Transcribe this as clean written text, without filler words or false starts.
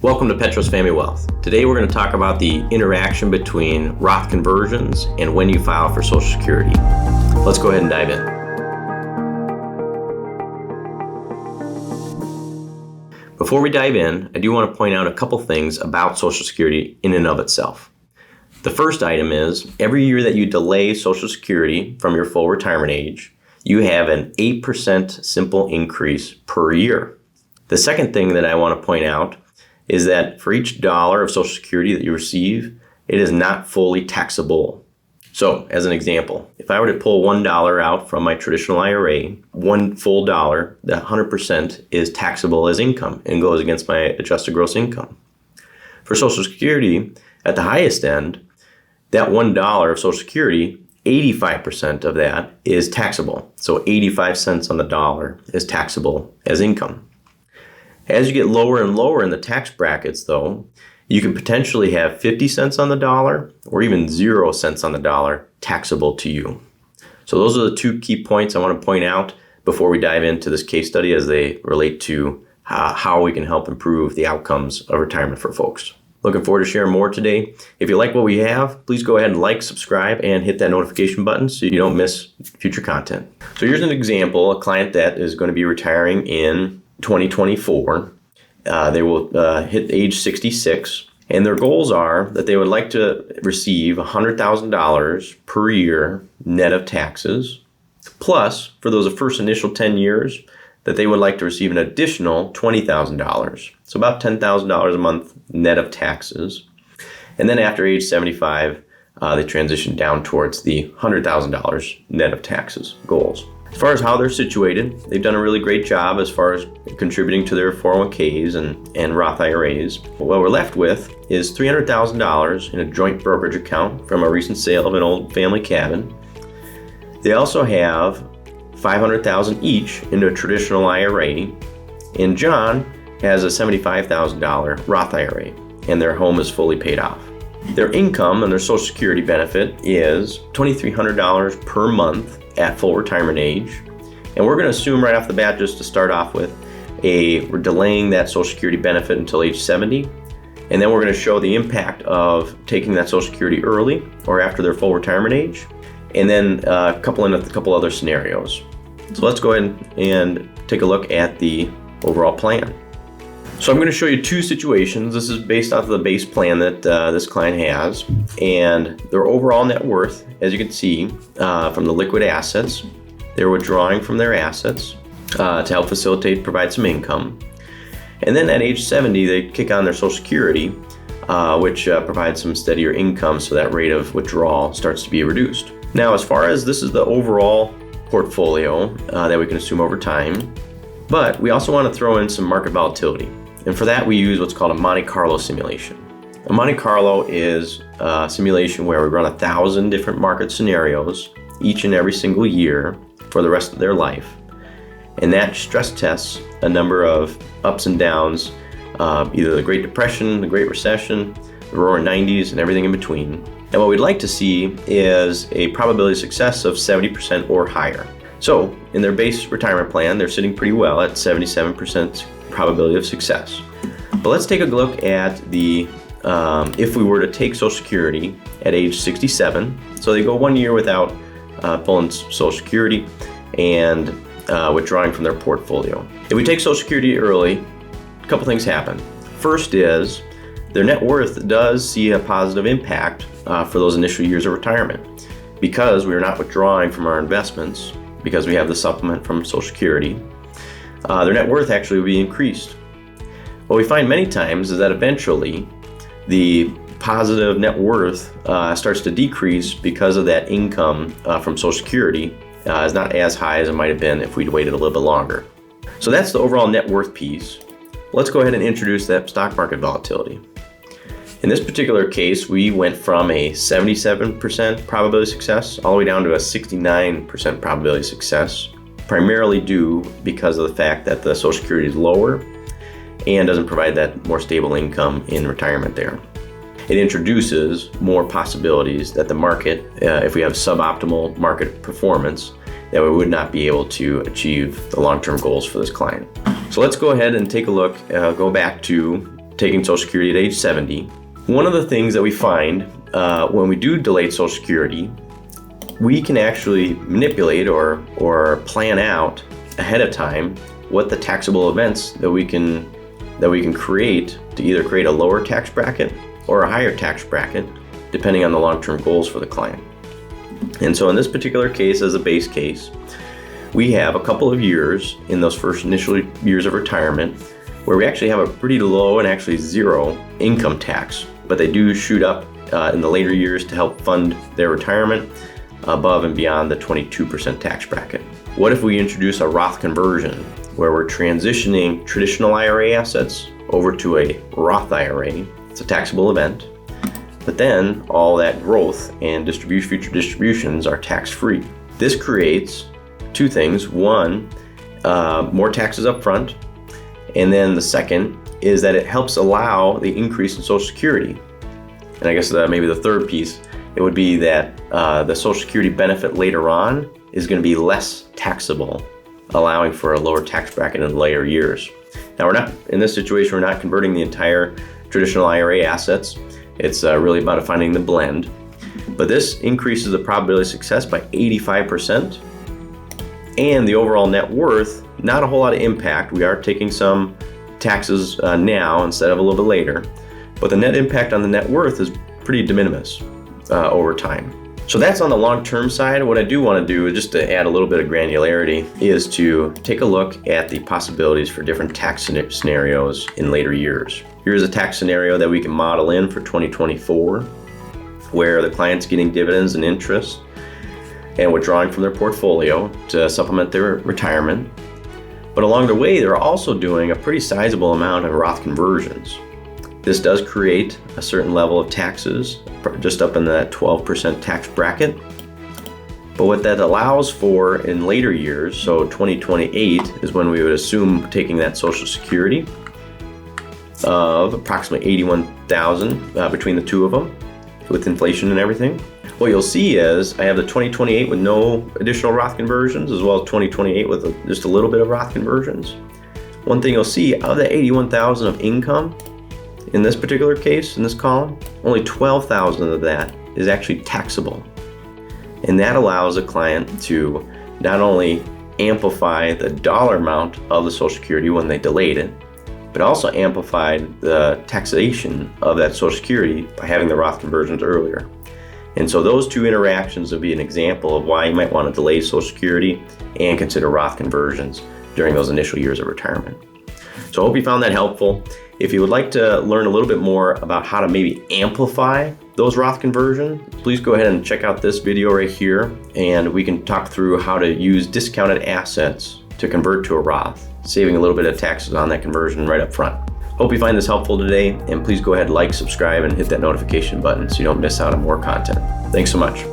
Welcome to Petros Family Wealth. Today we're going to talk about the interaction between Roth conversions and when you file for Social Security. Let's go ahead and dive in. Before we dive in, I do want to point out a couple things about Social Security in and of itself. The first item is every year that you delay Social Security from your full retirement age, you have an 8% simple increase per year. The second thing that I want to point out is that for each dollar of Social Security that you receive, it is not fully taxable. So, as an example, if I were to pull $1 out from my traditional IRA, one full dollar, that 100% is taxable as income and goes against my adjusted gross income. For Social Security, at the highest end, that $1 of Social Security, 85% of that is taxable. So 85 cents on the dollar is taxable as income. As you get lower and lower in the tax brackets, though, you can potentially have 50 cents on the dollar or even 0 cents on the dollar taxable to you. So those are the two key points I want to point out before we dive into this case study as they relate to how we can help improve the outcomes of retirement for folks. Looking forward to sharing more today. If you like what we have, please go ahead and like, subscribe, and hit that notification button so you don't miss future content. So here's an example, a client that is going to be retiring in 2024. They will hit age 66, and their goals are that they would like to receive $100,000 per year net of taxes, plus for those first initial 10 years that they would like to receive an additional $20,000, so about $10,000 a month net of taxes. And then after age 75, they transition down towards the $100,000 net of taxes goals. As far as how they're situated, they've done a really great job as far as contributing to their 401ks and Roth IRAs. What we're left with is $300,000 in a joint brokerage account from a recent sale of an old family cabin. They also have $500,000 each into a traditional IRA, and John has a $75,000 Roth IRA, and their home is fully paid off. Their income and their Social Security benefit is $2,300 per month at full retirement age. And we're going to assume right off the bat, just to start off with, we're delaying that Social Security benefit until age 70. And then we're going to show the impact of taking that Social Security early or after their full retirement age. And then couple in a couple other scenarios. So let's go ahead and take a look at the overall plan. So I'm going to show you two situations. This is based off of the base plan that this client has, and their overall net worth, as you can see from the liquid assets, they're withdrawing from their assets to help provide some income. And then at age 70, they kick on their Social Security, which provides some steadier income, so that rate of withdrawal starts to be reduced. Now, as far as this is the overall portfolio that we can assume over time, but we also want to throw in some market volatility. And for that, we use what's called a Monte Carlo simulation. A Monte Carlo is a simulation where we run 1,000 different market scenarios each and every single year for the rest of their life. And that stress tests a number of ups and downs, either the Great Depression, the Great Recession, the Roaring 90s, and everything in between. And what we'd like to see is a probability of success of 70% or higher. So in their base retirement plan, they're sitting pretty well at 77% probability of success. But let's take a look at the if we were to take Social Security at age 67. So they go 1 year without pulling Social Security and withdrawing from their portfolio. If we take Social Security early, a couple things happen. First is their net worth does see a positive impact for those initial years of retirement. Because we are not withdrawing from our investments, because we have the supplement from Social Security, their net worth actually will be increased. What we find many times is that eventually the positive net worth starts to decrease because of that income from Social Security is not as high as it might have been if we'd waited a little bit longer. So that's the overall net worth piece. Let's go ahead and introduce that stock market volatility. In this particular case, we went from a 77% probability of success all the way down to a 69% probability of success, primarily due because of the fact that the Social Security is lower and doesn't provide that more stable income in retirement there. It introduces more possibilities that the market, if we have suboptimal market performance, that we would not be able to achieve the long-term goals for this client. So let's go ahead and take a look, go back to taking Social Security at age 70. One of the things that we find when we do delayed Social Security, we can actually manipulate or plan out ahead of time what the taxable events that we can create to either create a lower tax bracket or a higher tax bracket, depending on the long-term goals for the client. And so in this particular case, as a base case, we have a couple of years in those first initial years of retirement where we actually have a pretty low and actually zero income tax, but they do shoot up in the later years to help fund their retirement above and beyond the 22% tax bracket. What if we introduce a Roth conversion where we're transitioning traditional IRA assets over to a Roth IRA? It's a taxable event, but then all that growth and future distributions are tax-free. This creates two things. One, more taxes up front, and then the second is that it helps allow the increase in Social Security. And I guess maybe the third piece, it would be that the Social Security benefit later on is going to be less taxable, allowing for a lower tax bracket in the later years. Now, we're not in this situation, we're not converting the entire traditional IRA assets. It's really about finding the blend. But this increases the probability of success by 85%. And the overall net worth, not a whole lot of impact. We are taking some taxes now instead of a little bit later. But the net impact on the net worth is pretty de minimis over time. So that's on the long-term side. What I do want to do, just to add a little bit of granularity, is to take a look at the possibilities for different tax scenarios in later years. Here's a tax scenario that we can model in for 2024, where the client's getting dividends and interest and withdrawing from their portfolio to supplement their retirement. But along the way, they're also doing a pretty sizable amount of Roth conversions. This does create a certain level of taxes, just up in that 12% tax bracket. But what that allows for in later years, so 2028 is when we would assume taking that Social Security of approximately $81,000 between the two of them, with inflation and everything. What you'll see is I have the 2028 with no additional Roth conversions, as well as 2028 with just a little bit of Roth conversions. One thing you'll see, out of the $81,000 of income, in this particular case, in this column, only $12,000 of that is actually taxable. And that allows a client to not only amplify the dollar amount of the Social Security when they delayed it, but also amplify the taxation of that Social Security by having the Roth conversions earlier. And so those two interactions would be an example of why you might want to delay Social Security and consider Roth conversions during those initial years of retirement. So I hope you found that helpful. If you would like to learn a little bit more about how to maybe amplify those Roth conversions, please go ahead and check out this video right here, and we can talk through how to use discounted assets to convert to a Roth, saving a little bit of taxes on that conversion right up front. Hope you find this helpful today, and please go ahead, like, subscribe, and hit that notification button so you don't miss out on more content. Thanks so much.